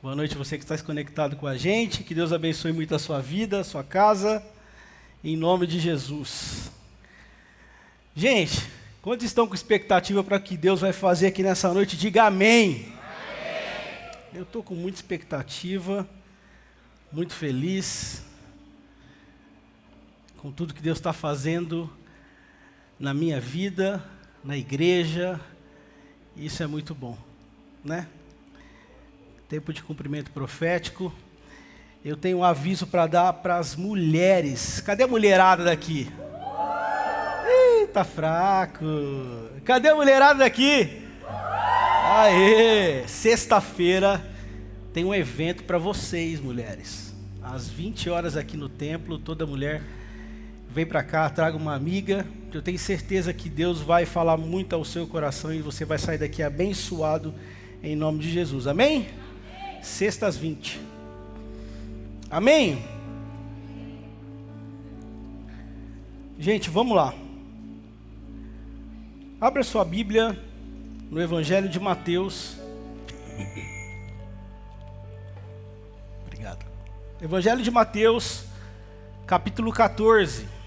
Boa noite você que está se conectado com a gente. Que Deus abençoe muito a sua vida, a sua casa, em nome de Jesus. Gente, quantos estão com expectativa para o que Deus vai fazer aqui nessa noite? Diga amém. Amém. Eu estou com muita expectativa, muito feliz com tudo que Deus está fazendo na minha vida, na igreja. Isso é muito bom, né? Tempo de cumprimento profético. Eu tenho um aviso para dar para as mulheres. Cadê a mulherada daqui? Ih, tá fraco. Cadê a mulherada daqui? Aê! Sexta-feira tem um evento para vocês, mulheres. Às 20 horas aqui no templo, toda mulher vem para cá, traga uma amiga. Eu tenho certeza que Deus vai falar muito ao seu coração e você vai sair daqui abençoado em nome de Jesus. Amém? Sexta às 20. Amém? Gente, vamos lá. Abra sua Bíblia no Evangelho de Mateus. Obrigado. Evangelho de Mateus, capítulo 14.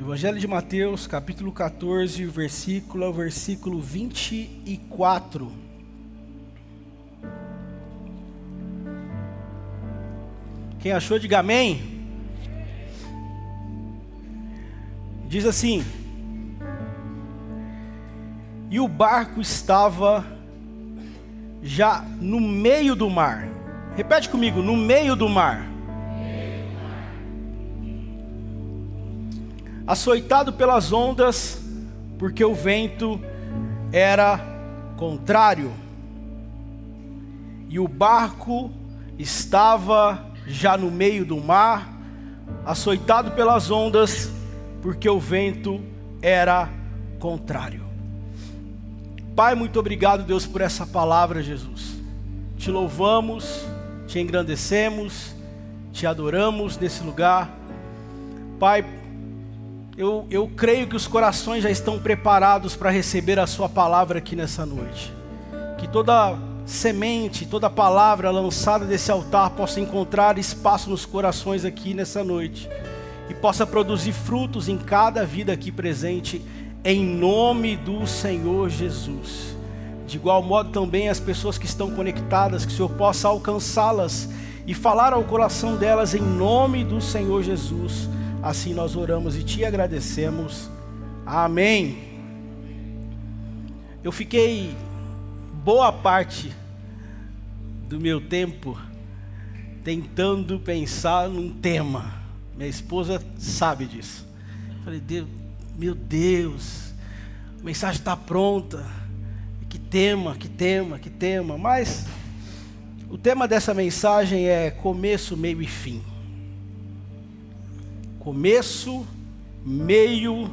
Evangelho de Mateus, capítulo 14, versículo 24. Quem achou, diga amém. Diz assim: e o barco estava já no meio do mar. Repete comigo, no meio do mar. Açoitado pelas ondas, porque o vento era contrário. E o barco estava já no meio do mar, açoitado pelas ondas, porque o vento era contrário. Pai, muito obrigado, Deus, por essa palavra, Jesus. Te louvamos, te engrandecemos, te adoramos nesse lugar. Pai, eu creio que os corações já estão preparados para receber a sua palavra aqui nessa noite. Que toda semente, toda palavra lançada desse altar possa encontrar espaço nos corações aqui nessa noite. E possa produzir frutos em cada vida aqui presente, em nome do Senhor Jesus. De igual modo também as pessoas que estão conectadas, que o Senhor possa alcançá-las e falar ao coração delas em nome do Senhor Jesus. Assim nós oramos e te agradecemos. Amém. Eu fiquei boa parte do meu tempo tentando pensar num tema. Minha esposa sabe disso. Falei, meu Deus, a mensagem está pronta. Que tema. Mas o tema dessa mensagem é começo, meio e fim. Começo, meio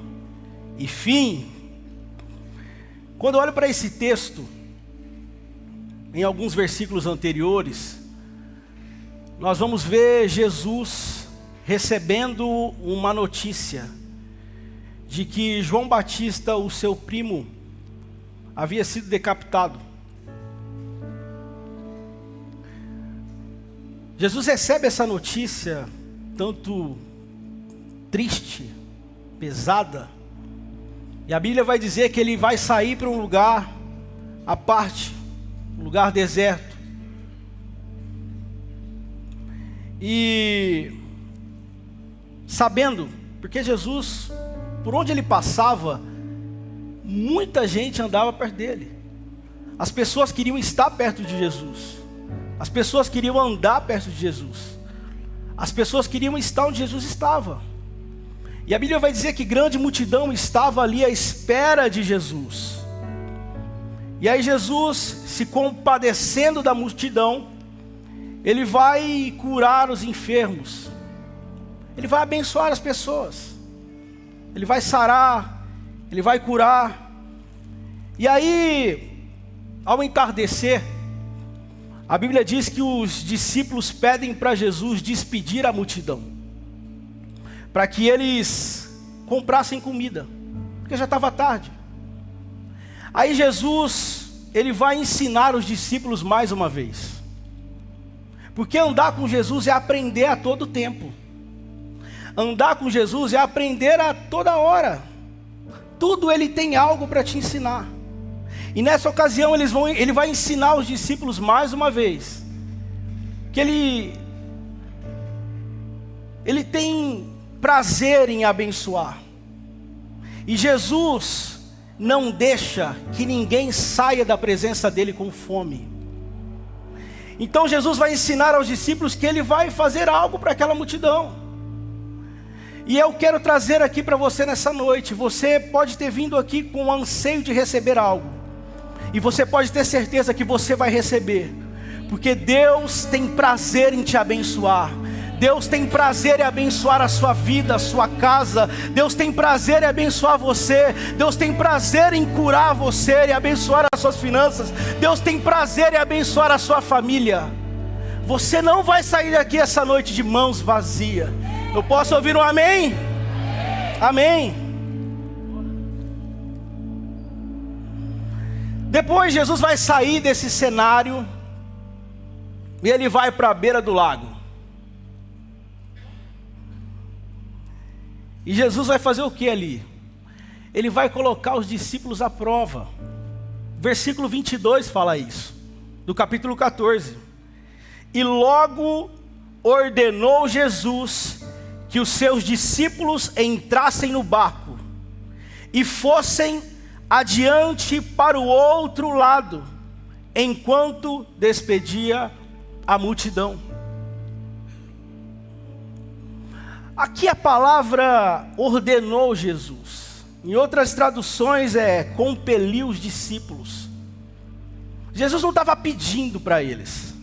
e fim. Quando eu olho para esse texto, em alguns versículos anteriores, nós vamos ver Jesus recebendo uma notícia de que João Batista, o seu primo, havia sido decapitado. Jesus recebe essa notícia tanto triste, pesada, e a Bíblia vai dizer que ele vai sair para um lugar à parte, um lugar deserto, e sabendo, porque Jesus, por onde ele passava, muita gente andava perto dele, as pessoas queriam estar perto de Jesus, as pessoas queriam andar perto de Jesus, as pessoas queriam estar onde Jesus estava. E a Bíblia vai dizer que grande multidão estava ali à espera de Jesus. E aí Jesus, se compadecendo da multidão, ele vai curar os enfermos. Ele vai abençoar as pessoas. Ele vai sarar, ele vai curar. E aí, ao entardecer, a Bíblia diz que os discípulos pedem para Jesus despedir a multidão, para que eles comprassem comida. porque já estava tarde. Aí Jesus, ele vai ensinar os discípulos mais uma vez. Porque andar com Jesus é aprender a todo tempo. Andar com Jesus é aprender a toda hora. Tudo ele tem algo para te ensinar. E nessa ocasião ele vai ensinar os discípulos mais uma vez. Que ele tem prazer em abençoar. E Jesus não deixa que ninguém saia da presença dele com fome. Então Jesus vai ensinar aos discípulos que ele vai fazer algo para aquela multidão. E eu quero trazer aqui para você nessa noite. Você pode ter vindo aqui com o anseio de receber algo. E você pode ter certeza que você vai receber. Porque Deus tem prazer em te abençoar. Deus tem prazer em abençoar a sua vida, a sua casa. Deus tem prazer em abençoar você. Deus tem prazer em curar você e abençoar as suas finanças. Deus tem prazer em abençoar a sua família. Você não vai sair daqui essa noite de mãos vazias. Eu posso ouvir um amém? Amém. Depois Jesus vai sair desse cenário e ele vai para a beira do lago. E Jesus vai fazer o que ali? Ele vai colocar os discípulos à prova. Versículo 22 fala isso, do capítulo 14. E logo ordenou Jesus que os seus discípulos entrassem no barco e fossem adiante para o outro lado, enquanto despedia a multidão. Aqui a palavra ordenou Jesus. Em outras traduções é compeliu os discípulos. Jesus não estava pedindo para eles.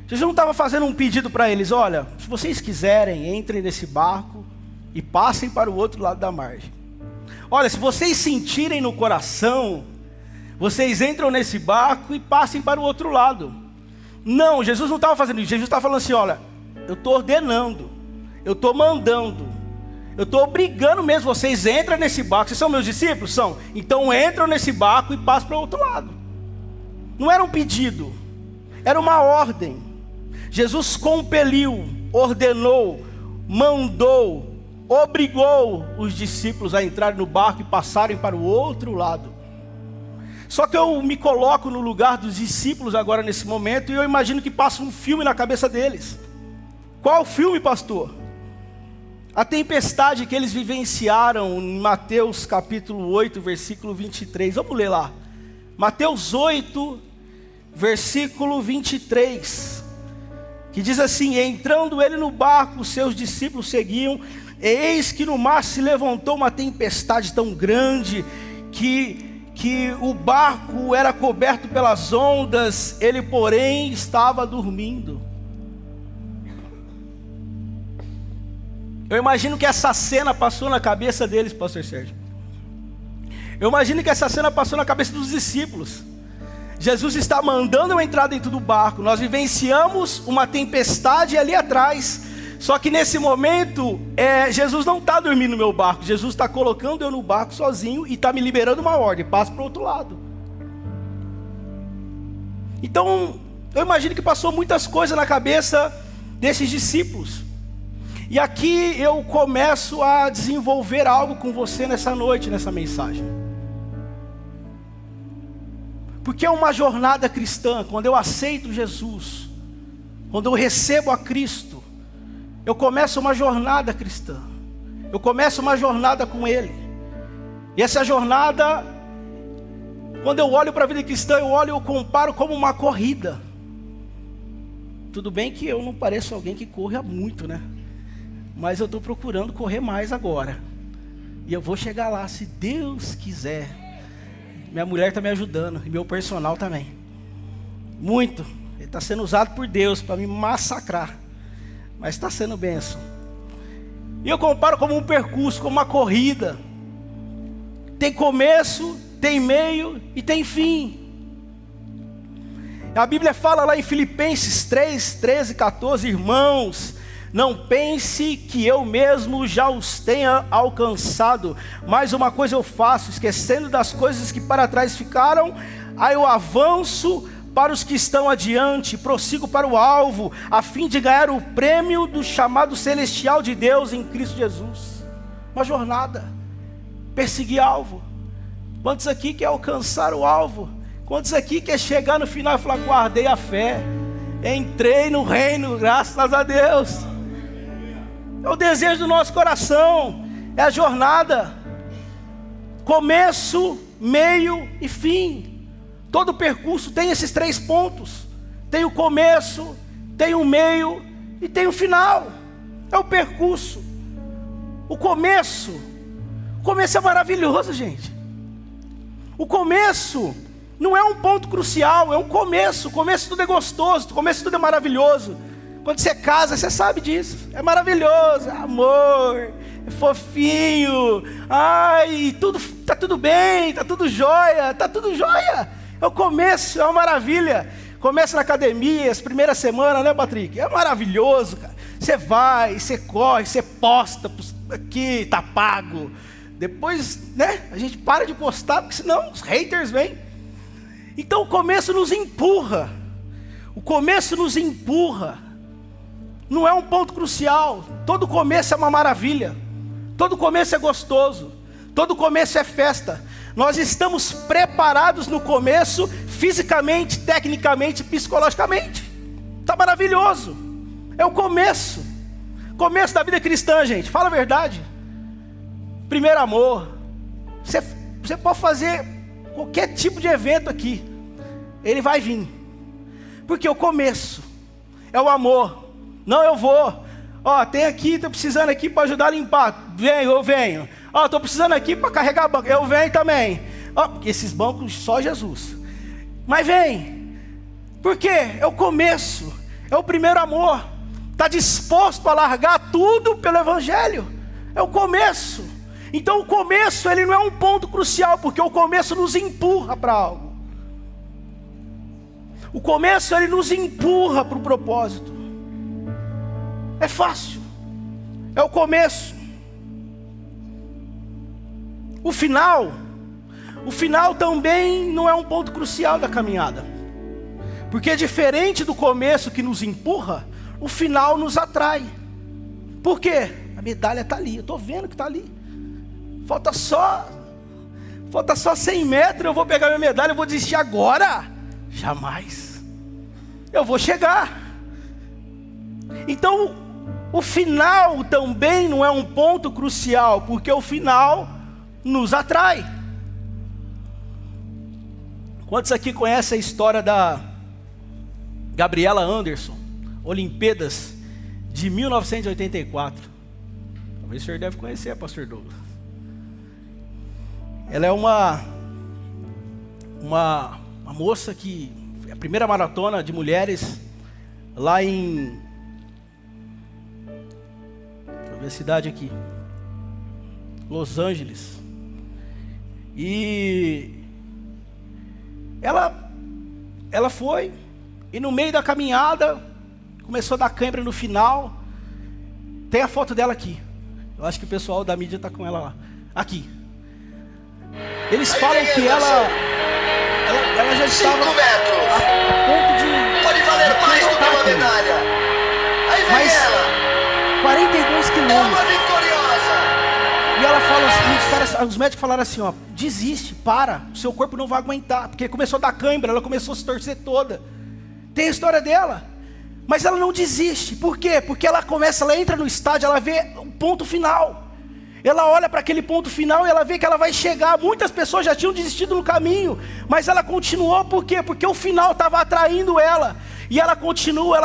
Jesus não estava fazendo um pedido para eles: olha, se vocês quiserem, entrem nesse barco e passem para o outro lado da margem. Olha, se vocês sentirem no coração, vocês entram nesse barco e passem para o outro lado. Não, Jesus não estava fazendo isso. Jesus estava falando assim: olha, eu estou ordenando, eu estou mandando, eu estou obrigando mesmo, vocês entram nesse barco. Vocês são meus discípulos? São. Então entram nesse barco e passam para o outro lado. Não era um pedido, era uma ordem. Jesus compeliu, ordenou, mandou, obrigou os discípulos a entrarem no barco e passarem para o outro lado. Só que eu me coloco no lugar dos discípulos agora nesse momento e eu imagino que passa um filme na cabeça deles. Qual filme, pastor? A tempestade que eles vivenciaram em Mateus capítulo 8, versículo 23. Vamos ler lá. Mateus 8, versículo 23. Que diz assim: entrando ele no barco, os seus discípulos seguiam. Eis que no mar se levantou uma tempestade tão grande que o barco era coberto pelas ondas. Ele, porém, estava dormindo. Eu imagino que essa cena passou na cabeça deles, pastor Sérgio. Eu imagino que essa cena passou na cabeça dos discípulos. Jesus está mandando eu entrar dentro do barco. Nós vivenciamos uma tempestade ali atrás. Só que nesse momento, Jesus não está dormindo no meu barco. Jesus está colocando eu no barco sozinho e está me liberando uma ordem: passa para o outro lado. Então, eu imagino que passou muitas coisas na cabeça desses discípulos. E aqui eu começo a desenvolver algo com você nessa noite, nessa mensagem. Porque é uma jornada cristã. Quando eu aceito Jesus, quando eu recebo a Cristo, eu começo uma jornada cristã. Eu começo uma jornada com Ele. E essa jornada, quando eu olho para a vida cristã, eu comparo como uma corrida. Tudo bem que eu não pareço alguém que corre muito, né? Mas eu estou procurando correr mais agora. E eu vou chegar lá, se Deus quiser. Minha mulher está me ajudando, e meu personal também. Muito. Ele está sendo usado por Deus para me massacrar. Mas está sendo bênção. E eu comparo como um percurso, como uma corrida. Tem começo, tem meio e tem fim. A Bíblia fala lá em Filipenses 3, 13, 14, irmãos, Não pense que eu mesmo já os tenha alcançado, mas uma coisa eu faço, esquecendo das coisas que para trás ficaram, aí eu avanço para os que estão adiante, prossigo para o alvo, a fim de ganhar o prêmio do chamado celestial de Deus em Cristo Jesus. Uma jornada, perseguir alvo. Quantos aqui quer alcançar o alvo? Quantos aqui quer chegar no final e falar, guardei a fé, entrei no reino, graças a Deus? É o desejo do nosso coração, é a jornada, começo, meio e fim. Todo percurso tem esses 3 pontos, tem o começo, tem o meio e tem o final. É o percurso. O começo é maravilhoso, gente. O começo não é um ponto crucial, é um começo. O começo tudo é gostoso, o começo tudo é maravilhoso. Quando você casa, você sabe disso. É maravilhoso, é amor, é fofinho. Ai, tá tudo bem, tá tudo jóia, tá tudo jóia. É o começo, é uma maravilha. Começa na academia, as primeiras semanas, né, Patrick? É maravilhoso, cara. Você vai, você corre, você posta aqui, tá pago. Depois, né, a gente para de postar, porque senão os haters vêm. Então o começo nos empurra. O começo nos empurra. Não é um ponto crucial. Todo começo é uma maravilha. Todo começo é gostoso. Todo começo é festa. Nós estamos preparados no começo, fisicamente, tecnicamente, psicologicamente. Está maravilhoso. É o começo. Começo da vida cristã, gente. Fala a verdade. Primeiro amor. Você pode fazer qualquer tipo de evento aqui. Ele vai vir. Porque o começo é o amor. Não, eu vou. Ó, tem aqui, estou precisando aqui para ajudar a limpar. Venho, eu venho. Ó, estou precisando aqui para carregar banco. Eu venho também. Ó, esses bancos só Jesus. Mas vem. Por quê? É o começo. É o primeiro amor. Está disposto a largar tudo pelo Evangelho. É o começo. Então o começo, ele não é um ponto crucial, porque o começo nos empurra para algo. O começo, ele nos empurra para o propósito. É fácil. É o começo. O final também não é um ponto crucial da caminhada. Porque diferente do começo que nos empurra, o final nos atrai. Por quê? A medalha está ali, eu estou vendo que está ali. Falta só 100 metros, eu vou pegar minha medalha, eu vou desistir agora? Jamais. Eu vou chegar. Então, o final também não é um ponto crucial, porque o final nos atrai. Quantos aqui conhecem a história da Gabriela Anderson, Olimpíadas de 1984? Talvez o senhor deve conhecer, pastor Douglas. Ela é uma moça que é a primeira maratona de mulheres lá em, deixa eu ver a cidade aqui, Los Angeles. E ela foi, e no meio da caminhada começou a dar cãibra no final. Tem a foto dela aqui. Eu acho que o pessoal da mídia está com ela lá. Aqui. Eles falam que ela já estava a ponto de... Pode valer mais do que uma medalha. Aí vem mas ela. 42 É uma quilômetros. vitoriosa. E ela fala assim, os médicos falaram assim, ó, desiste, para, o seu corpo não vai aguentar, porque começou a dar cãibra, ela começou a se torcer toda. Tem a história dela, mas ela não desiste. Por quê? Porque ela entra no estádio, ela vê o ponto final. Ela olha para aquele ponto final e ela vê que ela vai chegar. Muitas pessoas já tinham desistido no caminho, mas ela continuou. Por quê? Porque o final estava atraindo ela. E ela continua,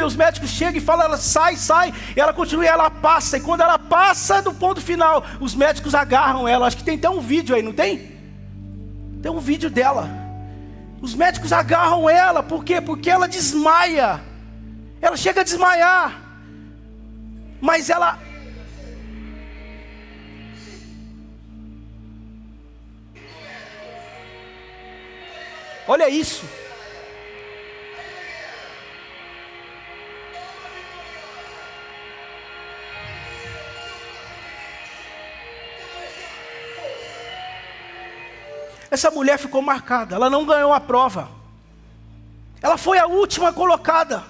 e os médicos chegam e falam, ela sai, e ela continua, e ela passa. E quando ela passa do ponto final, os médicos agarram ela. Acho que tem até um vídeo aí, não tem? Tem um vídeo dela. Os médicos agarram ela, por quê? Porque ela desmaia. Ela chega a desmaiar. Mas ela... Olha isso. essa mulher ficou marcada, ela não ganhou a prova. Ela foi a última colocada.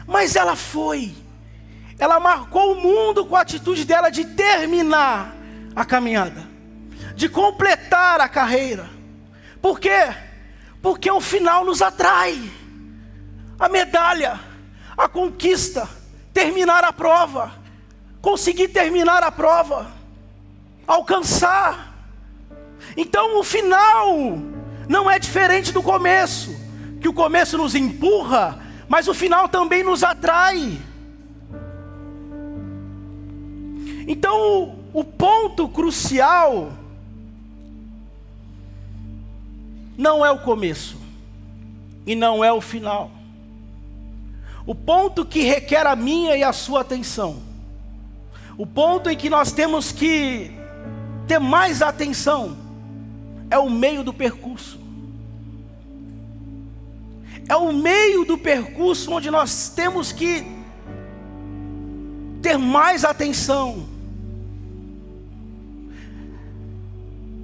Mas ela marcou o mundo com a atitude dela de terminar a caminhada, de completar a carreira. Por quê? Porque o final nos atrai. A medalha, a conquista, terminar a prova, conseguir terminar a prova, alcançar. Então o final não é diferente do começo, que o começo nos empurra, mas o final também nos atrai. Então o ponto crucial não é o começo e não é o final. O ponto que requer a minha e a sua atenção, o ponto em que nós temos que ter mais atenção, é o meio do percurso. É o meio do percurso onde nós temos que ter mais atenção.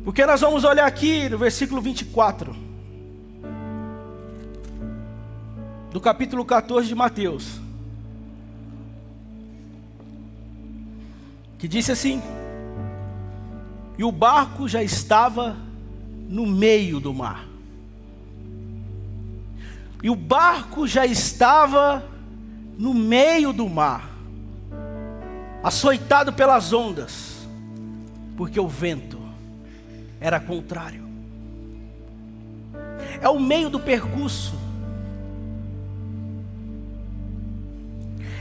Porque nós vamos olhar aqui no versículo 24 do capítulo 14 de Mateus, que disse assim: e o barco já estava no meio do mar. E o barco já estava no meio do mar, açoitado pelas ondas, porque o vento era contrário. É o meio do percurso.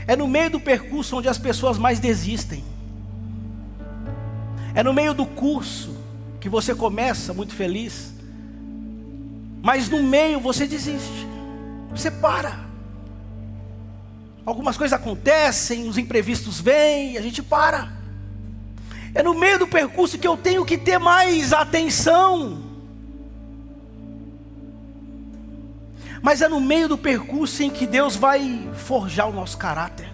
É no meio do percurso onde as pessoas mais desistem. É no meio do curso que você começa muito feliz, mas no meio você desiste, você para. Algumas coisas acontecem, os imprevistos vêm, a gente para. É no meio do percurso que eu tenho que ter mais atenção. Mas é no meio do percurso em que Deus vai forjar o nosso caráter.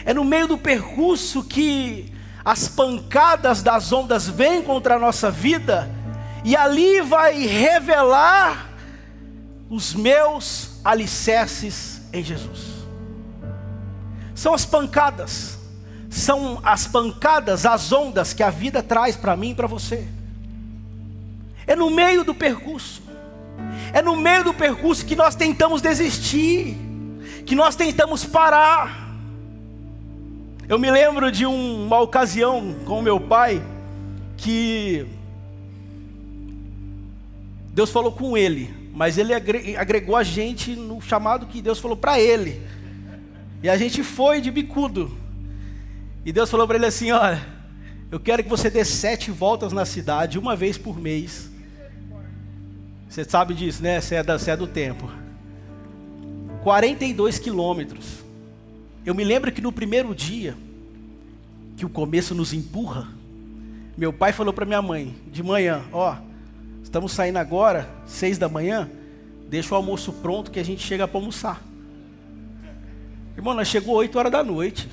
É no meio do percurso que as pancadas das ondas vêm contra a nossa vida, e ali vai revelar os meus alicerces em Jesus. São as pancadas, as ondas que a vida traz para mim e para você. É no meio do percurso. É no meio do percurso que nós tentamos desistir, que nós tentamos parar. Eu me lembro de uma ocasião com o meu pai, que Deus falou com ele, mas ele agregou a gente no chamado que Deus falou para ele. E a gente foi de bicudo. E Deus falou para ele assim: olha, eu quero que você dê 7 voltas na cidade, uma vez por mês. Você sabe disso, né? Você é do tempo. 42 quilômetros. Eu me lembro que no primeiro dia, que o começo nos empurra, meu pai falou para minha mãe, de manhã: ó, estamos saindo agora, 6 da manhã, deixa o almoço pronto que a gente chega para almoçar. Irmão, nós chegou 8 horas da noite.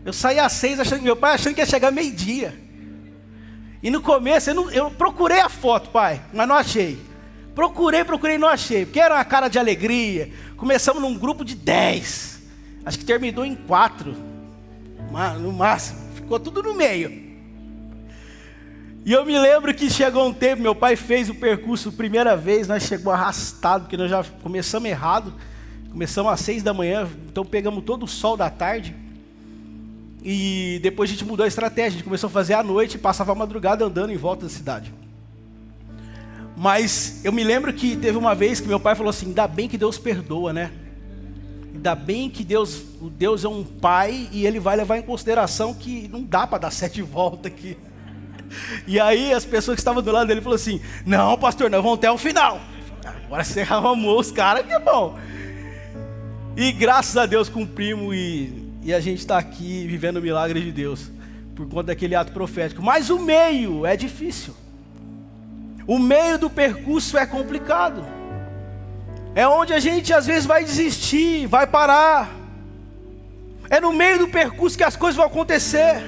Eu saí às 6, meu pai achando que ia chegar meio-dia. E no começo, eu procurei a foto, pai, mas não achei. Procurei e não achei, porque era uma cara de alegria. Começamos num grupo de 10. Acho que terminou em 4, no máximo. Ficou tudo no meio. E eu me lembro que chegou um tempo, meu pai fez o percurso primeira vez, nós chegamos arrastado, porque nós já começamos errado. Começamos às 6 da manhã, então pegamos todo o sol da tarde. E depois a gente mudou a estratégia, a gente começou a fazer à noite e passava a madrugada andando em volta da cidade. Mas eu me lembro que teve uma vez que meu pai falou assim: ainda bem que Deus perdoa, né? Ainda bem que Deus é um pai e Ele vai levar em consideração que não dá para dar 7 voltas aqui. E aí as pessoas que estavam do lado dele falaram assim: não, pastor, nós vamos até o final. Agora você arrumou os caras, que é bom. E graças a Deus cumprimos e a gente está aqui vivendo o milagre de Deus, por conta daquele ato profético. Mas o meio é difícil. O meio do percurso é complicado. É onde a gente às vezes vai desistir, vai parar. É no meio do percurso que as coisas vão acontecer.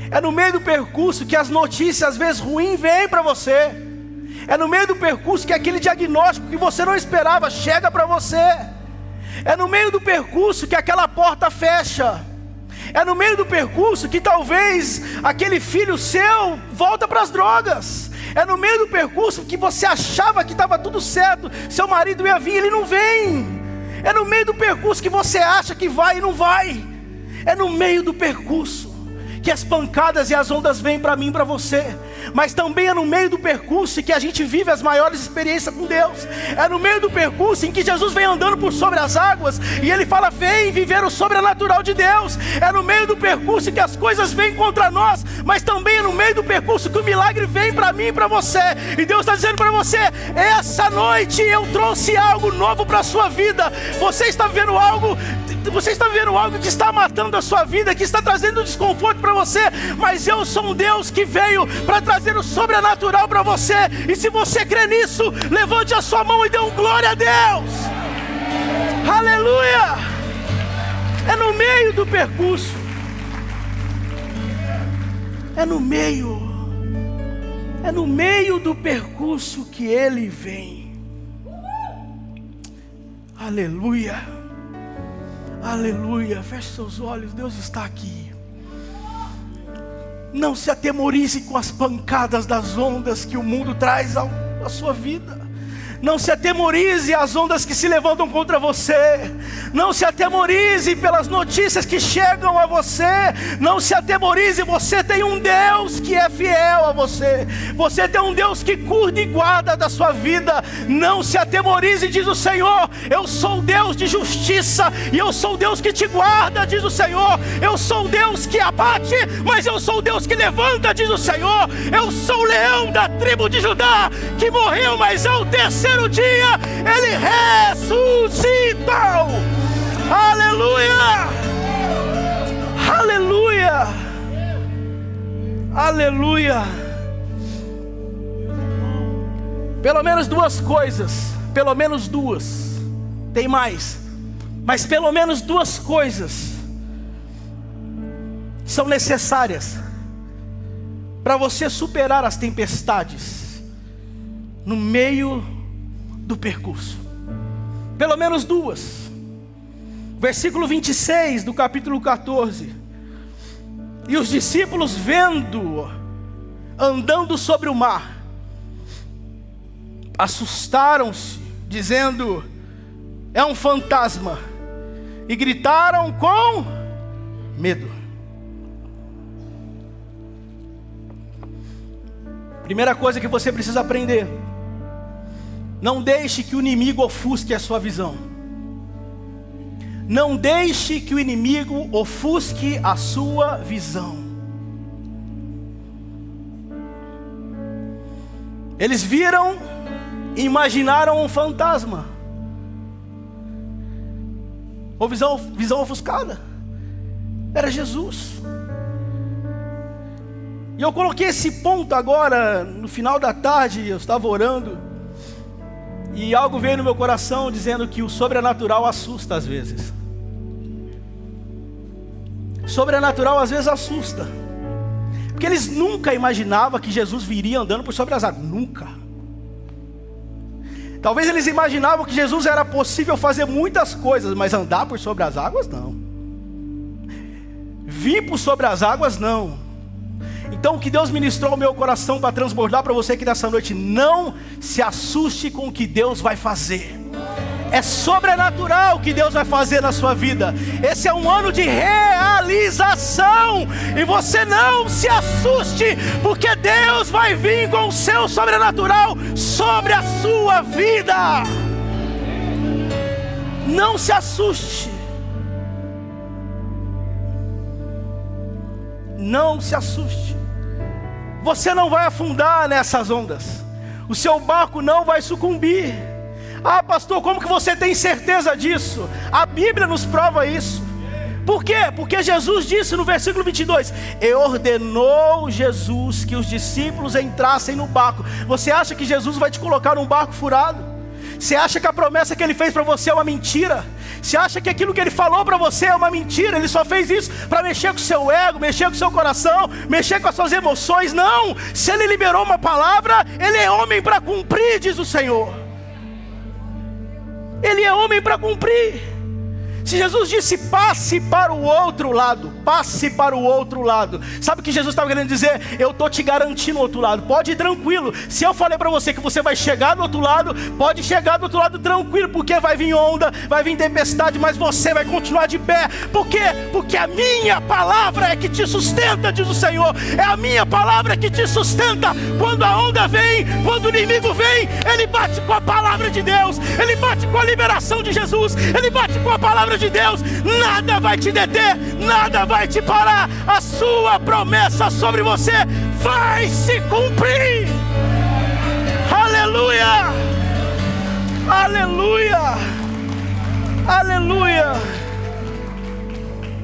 É no meio do percurso que as notícias às vezes ruins vêm para você. É no meio do percurso que aquele diagnóstico que você não esperava chega para você. É no meio do percurso que aquela porta fecha. É no meio do percurso que talvez aquele filho seu volta para as drogas. É no meio do percurso que você achava que estava tudo certo, seu marido ia vir, ele não vem. É no meio do percurso que você acha que vai e não vai. É no meio do percurso que as pancadas e as ondas vêm para mim e para você. Mas também é no meio do percurso que a gente vive as maiores experiências com Deus. É no meio do percurso em que Jesus vem andando por sobre as águas e Ele fala: vem viver o sobrenatural de Deus. É no meio do percurso que as coisas vêm contra nós, mas também é no meio do percurso que o milagre vem para mim e para você. E Deus está dizendo para você: essa noite eu trouxe algo novo para a sua vida. Você está vivendo algo que está matando a sua vida, que está trazendo desconforto para você, mas eu sou um Deus que veio para trazer o sobrenatural para você. E se você crê nisso, levante a sua mão e dê um glória a Deus. Aleluia! É no meio do percurso. É no meio do percurso que Ele vem. Aleluia! Aleluia, feche seus olhos, Deus está aqui. Não se atemorize com as pancadas das ondas que o mundo traz à sua vida. Não se atemorize às ondas que se levantam contra você. Não se atemorize pelas notícias que chegam a você. Não se atemorize, você tem um Deus que é fiel a você. Você tem um Deus que cuida e guarda da sua vida. Não se atemorize, diz o Senhor. Eu sou Deus de justiça e eu sou Deus que te guarda, diz o Senhor. Eu sou Deus que abate, mas eu sou Deus que levanta, diz o Senhor. Eu sou o leão da tribo de Judá, que morreu, mas ao terceiro dia Ele ressuscitou. Aleluia! Aleluia! Aleluia! Pelo menos duas coisas, pelo menos duas, tem mais, mas pelo menos duas coisas são necessárias para você superar as tempestades no meio do percurso. Pelo menos duas. Versículo 26 do capítulo 14. E os discípulos, vendo-o andando sobre o mar, assustaram-se, dizendo: é um fantasma, e gritaram com medo. Primeira coisa que você precisa aprender: não deixe que o inimigo ofusque a sua visão. Não deixe que o inimigo ofusque a sua visão. Eles viram e imaginaram um fantasma, ou visão ofuscada. Era Jesus. E eu coloquei esse ponto agora, no final da tarde, eu estava orando, e algo veio no meu coração dizendo que o sobrenatural assusta às vezes. Sobrenatural às vezes assusta. Porque eles nunca imaginavam que Jesus viria andando por sobre as águas. Nunca. Talvez eles imaginavam que Jesus era possível fazer muitas coisas, mas andar por sobre as águas não. Vir por sobre as águas não. Então o que Deus ministrou ao meu coração para transbordar para você aqui nessa noite: não se assuste com o que Deus vai fazer. É sobrenatural o que Deus vai fazer na sua vida. Esse é um ano de realização. E você não se assuste, porque Deus vai vir com o seu sobrenatural sobre a sua vida. Não se assuste. Não se assuste. Você não vai afundar nessas ondas. O seu barco não vai sucumbir. Ah, pastor, como que você tem certeza disso? A Bíblia nos prova isso. Por quê? Porque Jesus disse no versículo 22: e ordenou Jesus que os discípulos entrassem no barco. Você acha que Jesus vai te colocar num barco furado? Você acha que a promessa que Ele fez para você é uma mentira? Você acha que aquilo que ele falou para você é uma mentira? Ele só fez isso para mexer com o seu ego, mexer com o seu coração, mexer com as suas emoções? Não! Se ele liberou uma palavra, ele é homem para cumprir, diz o Senhor. Ele é homem para cumprir. Se Jesus disse, passe para o outro lado, passe para o outro lado. Sabe o que Jesus estava querendo dizer? Eu estou te garantindo o outro lado, pode ir tranquilo. Se eu falei para você que você vai chegar do outro lado, pode chegar do outro lado tranquilo, porque vai vir onda, vai vir tempestade, mas você vai continuar de pé. Por quê? Porque a minha palavra é que te sustenta, diz o Senhor. É a minha palavra que te sustenta. Quando a onda vem, quando o inimigo vem, ele bate com a palavra de Deus, ele bate com a liberação de Jesus, ele bate com a palavra de Deus. Nada vai te deter, nada vai te parar. A sua promessa sobre você vai se cumprir. Aleluia, aleluia, aleluia,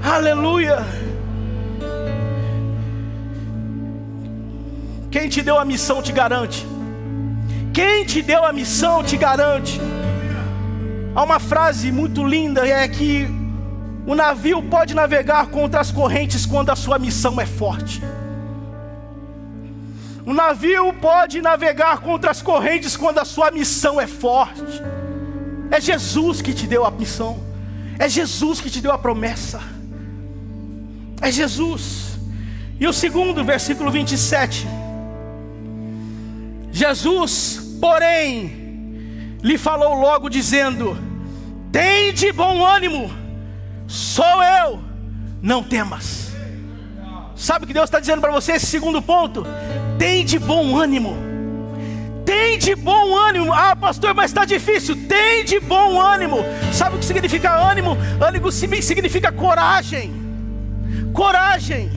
aleluia. Quem te deu a missão te garante. Quem te deu a missão te garante. Há uma frase muito linda, é que o navio pode navegar contra as correntes quando a sua missão é forte. O navio pode navegar contra as correntes quando a sua missão é forte. É Jesus que te deu a missão. É Jesus que te deu a promessa. É Jesus. E o segundo, versículo 27. Jesus, porém, lhe falou logo dizendo, tende bom ânimo, sou eu, não temas. Sabe o que Deus está dizendo para você? Esse segundo ponto, tende bom ânimo. Tende bom ânimo. Ah, pastor, mas está difícil. Tende bom ânimo. Sabe o que significa ânimo? Ânimo significa coragem. Coragem.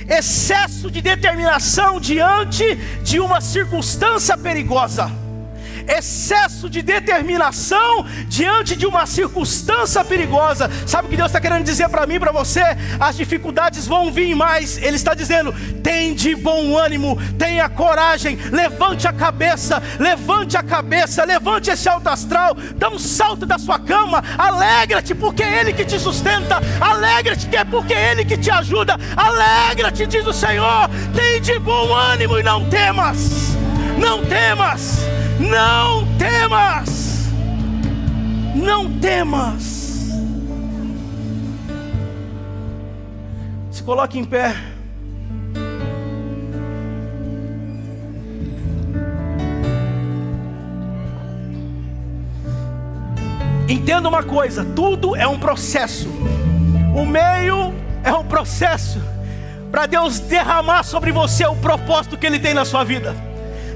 Excesso de determinação diante de uma circunstância perigosa. Excesso de determinação diante de uma circunstância perigosa. Sabe o que Deus está querendo dizer para mim e para você? As dificuldades vão vir, mas Ele está dizendo, tende bom ânimo, tenha coragem, levante a cabeça, levante a cabeça, levante esse alto astral, dá um salto da sua cama, alegra-te porque é Ele que te sustenta, alegra-te que é porque é Ele que te ajuda, alegra-te, diz o Senhor, tende bom ânimo e não temas, não temas. Não temas, não temas. Se coloque em pé. Entenda uma coisa, tudo é um processo. O meio é um processo para Deus derramar sobre você o propósito que Ele tem na sua vida.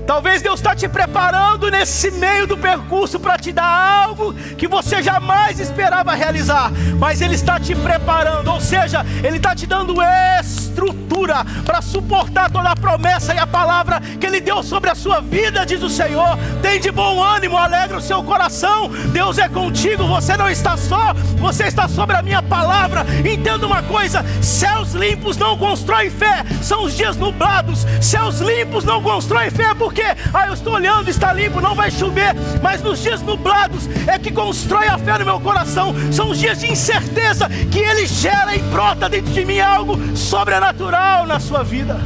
Talvez Deus está te preparando nesse meio do percurso para te dar algo que você jamais esperava realizar. Mas Ele está te preparando, ou seja, Ele está te dando estrutura para suportar toda a promessa e a palavra que Ele deu sobre a sua vida, diz o Senhor. Tem de bom ânimo, alegra o seu coração. Deus é contigo, você não está só, você está sobre a minha palavra. Entenda uma coisa, céus limpos não constroem fé, são os dias nublados. Céus limpos não constroem fé, porque eu estou olhando, está limpo, não vai chover. Mas nos dias nublados é que constrói a fé no meu coração. São os dias de incerteza que Ele gera e brota dentro de mim algo sobrenatural na sua vida.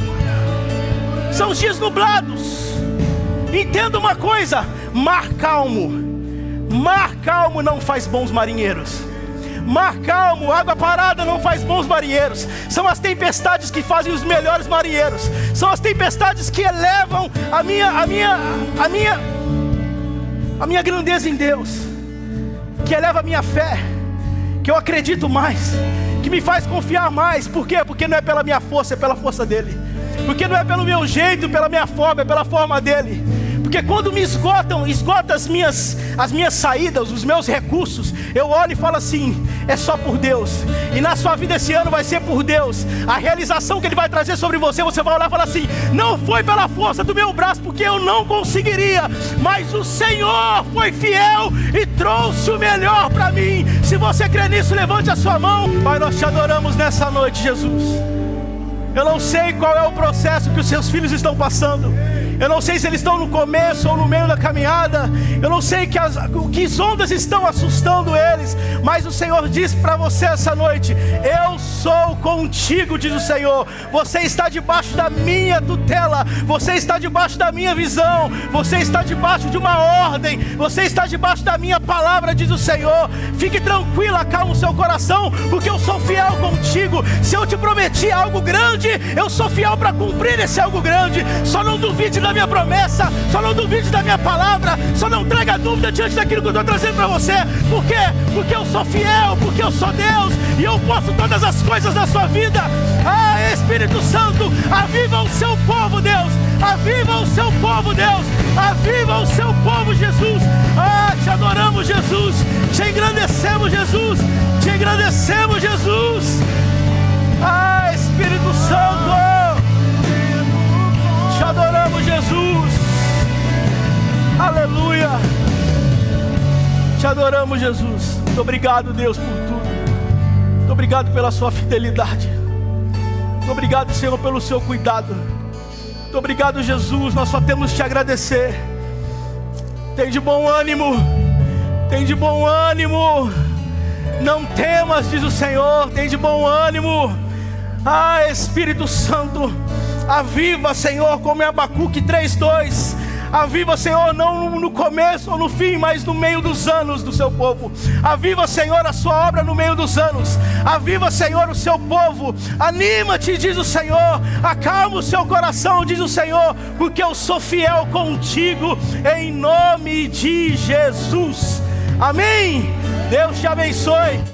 São os dias nublados. Entenda uma coisa, mar calmo não faz bons marinheiros. Mar calmo, água parada não faz bons marinheiros. São as tempestades que fazem os melhores marinheiros. São as tempestades que elevam a minha grandeza em Deus, que eleva a minha fé, que eu acredito mais, que me faz confiar mais. Por quê? Porque não é pela minha força, é pela força dEle. Porque não é pelo meu jeito, pela minha forma, é pela forma dEle. Porque quando me esgota as minhas saídas, os meus recursos, eu olho e falo assim, é só por Deus. E na sua vida esse ano vai ser por Deus. A realização que Ele vai trazer sobre você, você vai olhar e falar assim, não foi pela força do meu braço, porque eu não conseguiria, mas o Senhor foi fiel e trouxe o melhor para mim. Se você crê nisso, levante a sua mão. Pai, nós te adoramos nessa noite, Jesus. Eu não sei qual é o processo que os seus filhos estão passando. Eu não sei se eles estão no começo ou no meio da caminhada. Eu não sei que ondas estão assustando eles. Mas o Senhor diz para você essa noite: eu sou contigo, diz o Senhor. Você está debaixo da minha tutela. Você está debaixo da minha visão. Você está debaixo de uma ordem. Você está debaixo da minha palavra, diz o Senhor. Fique tranquilo, acalma o seu coração, porque eu sou fiel contigo. Se eu te prometi algo grande, eu sou fiel para cumprir esse algo grande. Só não duvide da minha promessa, só não duvide da minha palavra, só não traga dúvida diante daquilo que eu estou trazendo para você. Por quê? Porque eu sou fiel, porque eu sou Deus e eu posso todas as coisas na sua vida. Ah, Espírito Santo, aviva o seu povo, Deus. Aviva o seu povo, Deus. Aviva o seu povo, Jesus. Ah, te adoramos, Jesus. Te engrandecemos, Jesus. Te engrandecemos, Jesus. Ah, Espírito Santo, te adoramos, Jesus. Aleluia. Te adoramos, Jesus. Muito obrigado, Deus, por tudo. Muito obrigado pela sua fidelidade. Muito obrigado, Senhor, pelo seu cuidado. Muito obrigado, Jesus. Nós só temos te agradecer. Tem de bom ânimo. Tem de bom ânimo. Não temas, diz o Senhor. Tem de bom ânimo. Ah, Espírito Santo, aviva, Senhor, como em Abacuque 3:2. Aviva, Senhor, não no começo ou no fim, mas no meio dos anos do seu povo. Aviva, Senhor, a sua obra no meio dos anos. Aviva, Senhor, o seu povo. Anima-te, diz o Senhor. Acalma o seu coração, diz o Senhor, porque eu sou fiel contigo, em nome de Jesus. Amém. Deus te abençoe.